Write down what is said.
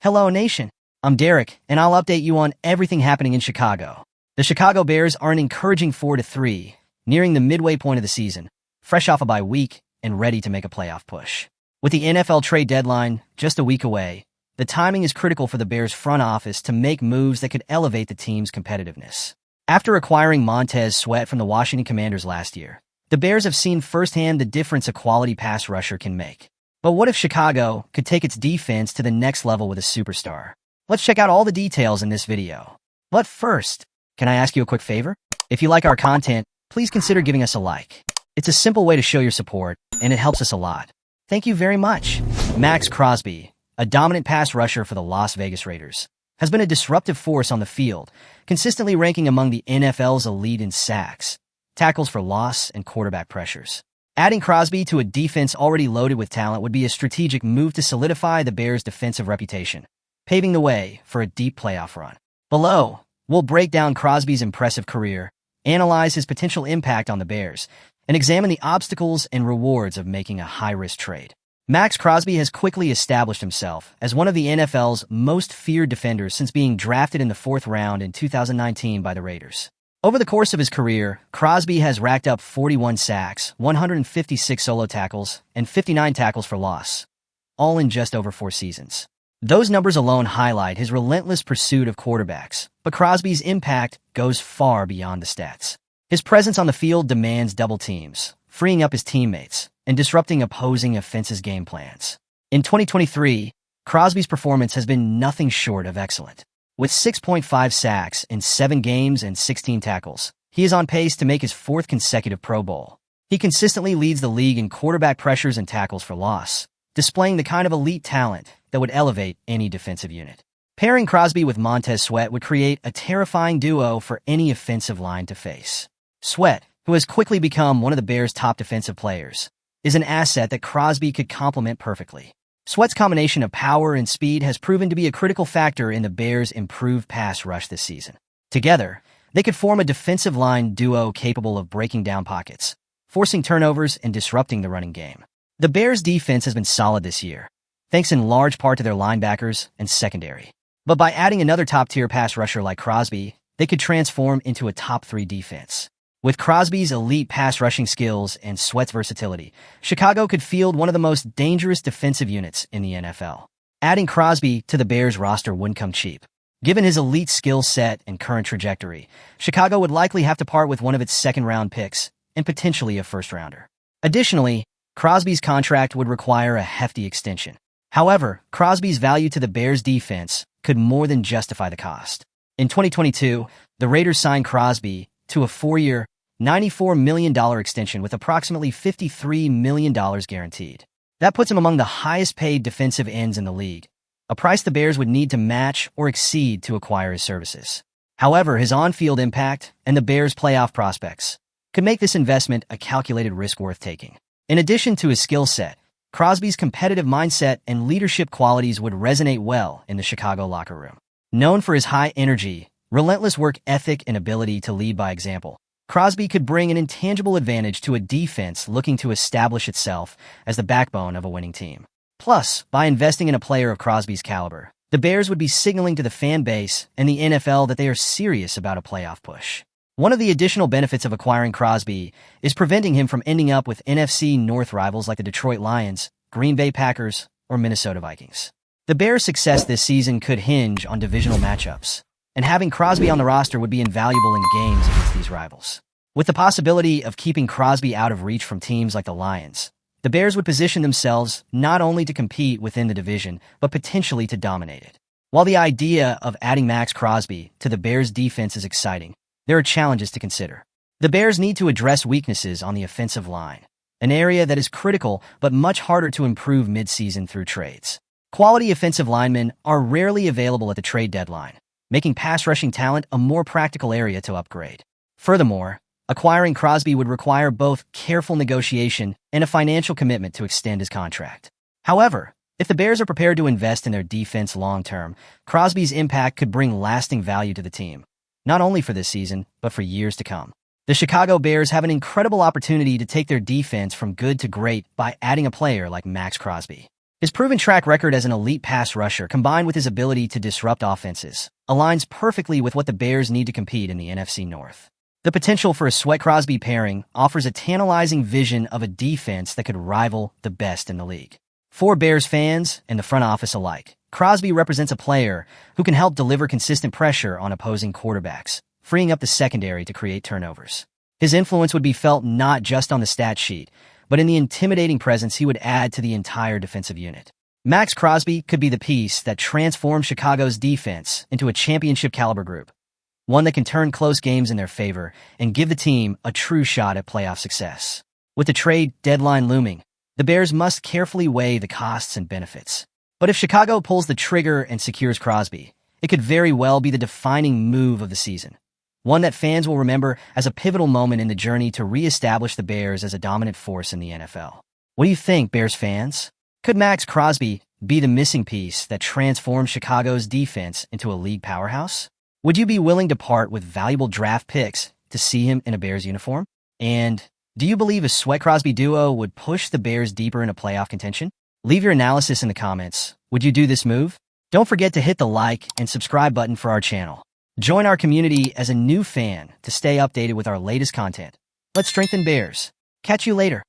Hello, nation. I'm Derek, and I'll update you on everything happening in Chicago. The Chicago Bears are an encouraging 4-3, nearing the midway point of the season, fresh off a bye week and ready to make a playoff push. With the NFL trade deadline just a week away, the timing is critical for the Bears front office to make moves that could elevate the team's competitiveness. After acquiring Montez Sweat from the Washington Commanders last year, the Bears have seen firsthand the difference a quality pass rusher can make. But what if Chicago could take its defense to the next level with a superstar? Let's check out all the details in this video. But first, can I ask you a quick favor? If you like our content, please consider giving us a like. It's a simple way to show your support, and it helps us a lot. Thank you very much. Max Crosby, a dominant pass rusher for the Las Vegas Raiders, has been a disruptive force on the field, consistently ranking among the NFL's elite in sacks, tackles for loss, and quarterback pressures. Adding Crosby to a defense already loaded with talent would be a strategic move to solidify the Bears' defensive reputation, paving the way for a deep playoff run. Below, we'll break down Crosby's impressive career, analyze his potential impact on the Bears, and examine the obstacles and rewards of making a high-risk trade. Max Crosby has quickly established himself as one of the NFL's most feared defenders since being drafted in the 4th round in 2019 by the Raiders. Over the course of his career, Crosby has racked up 41 sacks, 156 solo tackles, and 59 tackles for loss, all in just over 4 seasons. Those numbers alone highlight his relentless pursuit of quarterbacks, but Crosby's impact goes far beyond the stats. His presence on the field demands double teams, freeing up his teammates, and disrupting opposing offenses' game plans. In 2023, Crosby's performance has been nothing short of excellent. With 6.5 sacks in 7 games and 16 tackles, he is on pace to make his 4th consecutive Pro Bowl. He consistently leads the league in quarterback pressures and tackles for loss, displaying the kind of elite talent that would elevate any defensive unit. Pairing Crosby with Montez Sweat would create a terrifying duo for any offensive line to face. Sweat, who has quickly become one of the Bears' top defensive players, is an asset that Crosby could complement perfectly. Sweat's combination of power and speed has proven to be a critical factor in the Bears' improved pass rush this season. Together, they could form a defensive line duo capable of breaking down pockets, forcing turnovers, and disrupting the running game. The Bears' defense has been solid this year, thanks in large part to their linebackers and secondary. But by adding another top-tier pass rusher like Crosby, they could transform into a top-3 defense. With Crosby's elite pass rushing skills and Sweat's versatility, Chicago could field one of the most dangerous defensive units in the NFL. Adding Crosby to the Bears roster wouldn't come cheap. Given his elite skill set and current trajectory, Chicago would likely have to part with one of its second-round picks and potentially a first-rounder. Additionally, Crosby's contract would require a hefty extension. However, Crosby's value to the Bears' defense could more than justify the cost. In 2022, the Raiders signed Crosby to a 4-year, $94 million extension with approximately $53 million guaranteed. That puts him among the highest-paid defensive ends in the league, a price the Bears would need to match or exceed to acquire his services. However, his on-field impact and the Bears' playoff prospects could make this investment a calculated risk worth taking. In addition to his skill set, Crosby's competitive mindset and leadership qualities would resonate well in the Chicago locker room. Known for his high energy, relentless work ethic, and ability to lead by example, Crosby could bring an intangible advantage to a defense looking to establish itself as the backbone of a winning team. Plus, by investing in a player of Crosby's caliber, the Bears would be signaling to the fan base and the NFL that they are serious about a playoff push. One of the additional benefits of acquiring Crosby is preventing him from ending up with NFC North rivals like the Detroit Lions, Green Bay Packers, or Minnesota Vikings. The Bears' success this season could hinge on divisional matchups, and having Crosby on the roster would be invaluable in games against these rivals. With the possibility of keeping Crosby out of reach from teams like the Lions, the Bears would position themselves not only to compete within the division, but potentially to dominate it. While the idea of adding Max Crosby to the Bears' defense is exciting, there are challenges to consider. The Bears need to address weaknesses on the offensive line, an area that is critical but much harder to improve mid-season through trades. Quality offensive linemen are rarely available at the trade deadline, making pass rushing talent a more practical area to upgrade. Furthermore, acquiring Crosby would require both careful negotiation and a financial commitment to extend his contract. However, if the Bears are prepared to invest in their defense long-term, Crosby's impact could bring lasting value to the team, not only for this season, but for years to come. The Chicago Bears have an incredible opportunity to take their defense from good to great by adding a player like Max Crosby. His proven track record as an elite pass rusher, combined with his ability to disrupt offenses, aligns perfectly with what the Bears need to compete in the NFC North. The potential for a Sweat-Crosby pairing offers a tantalizing vision of a defense that could rival the best in the league. For Bears fans and the front office alike, Crosby represents a player who can help deliver consistent pressure on opposing quarterbacks, freeing up the secondary to create turnovers. His influence would be felt not just on the stat sheet, but in the intimidating presence he would add to the entire defensive unit. Max Crosby could be the piece that transforms Chicago's defense into a championship-caliber group, one that can turn close games in their favor and give the team a true shot at playoff success. With the trade deadline looming, the Bears must carefully weigh the costs and benefits. But if Chicago pulls the trigger and secures Crosby, it could very well be the defining move of the season, one that fans will remember as a pivotal moment in the journey to re-establish the Bears as a dominant force in the NFL. What do you think, Bears fans? Could Max Crosby be the missing piece that transforms Chicago's defense into a league powerhouse? Would you be willing to part with valuable draft picks to see him in a Bears uniform? And do you believe a Sweat-Crosby duo would push the Bears deeper into playoff contention? Leave your analysis in the comments. Would you do this move? Don't forget to hit the like and subscribe button for our channel. Join our community as a new fan to stay updated with our latest content. Let's strengthen Bears. Catch you later.